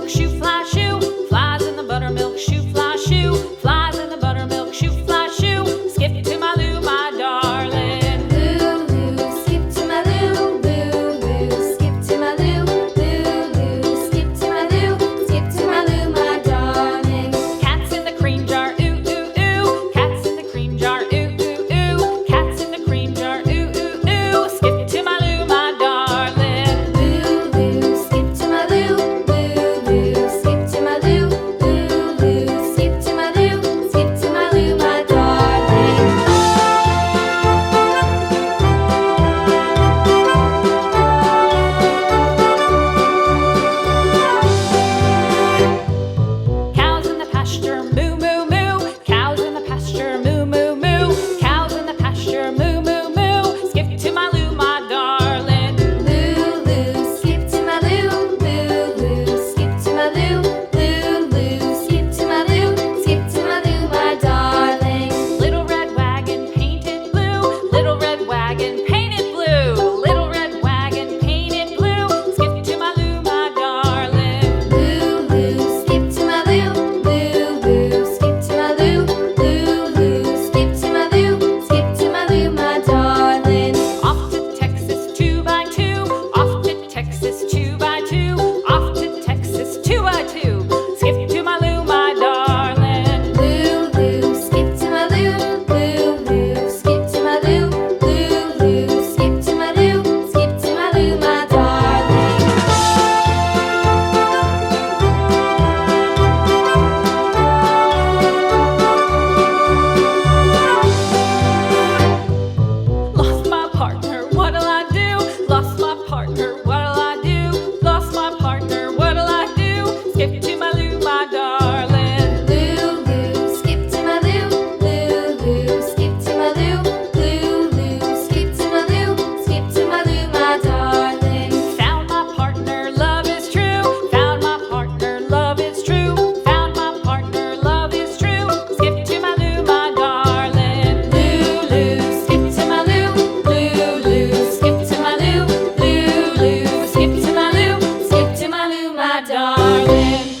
buttermilk shoe, fly shoe. Flies in the buttermilk shoe, fly shoe. Flies in the buttermilk shoe, fly shoe. Skip to my Lou, my darling. Lou, skip to my Lou, Lou, skip to my Lou, Lou, skip to my Lou, skip to my Lou, my darling. Cats in the cream jar, ooh, ooh, ooh. Cats in the cream jar, ooh, ooh, ooh. Cats in the cream jar, ooh, ooh, ooh. Skip to my Lou, my darling. Lou, skip to my Lou, Lou, skip to my Lou, Lou, skip to my Lou, skip to my Lou, my darling. Cows in the pasture, moo, moo, moo. Cows in the pasture, moo, moo, moo. Cows in the pasture, moo, moo, moo. Skip to my Lou, my darling. Lou, skip to my Lou, Lou, skip to my Lou, Lou, skip to my Lou, skip to my Lou, my darling. Little red wagon painted blue. Little red wagon painted blue. Little red wagon painted blue. Skip to my Lou, my darling. Lou, skip to my Lou, Lou, skip to my Lou, Lou, skip to my Lou, skip to my Lou, my darling. Off to Texas 2x2. Off to Texas 2x2. Off to Texas 2x2. Skip to my Lou, my darling. Lou, skip to my Lou, Lou, skip to my Lou, Lou, skip to my Lou, skip to my Lou, my darling. Lost my partner, what'll I do? Lost my partner, what'll I do? Lost my partner, what'll I do? Skip to my Lou, my darling. Lou, skip to my Lou, Lou, skip to my Lou, Lou, skip to my Lou, skip to my Lou, my darling. Found my partner, love is true. Found my partner, love is true. Found my partner, love is true. Skip to my Lou, my darling. Lou, skip to my Lou, Lou, skip to my Lou, Lou, skip to my Lou, skip to my Lou, my darling.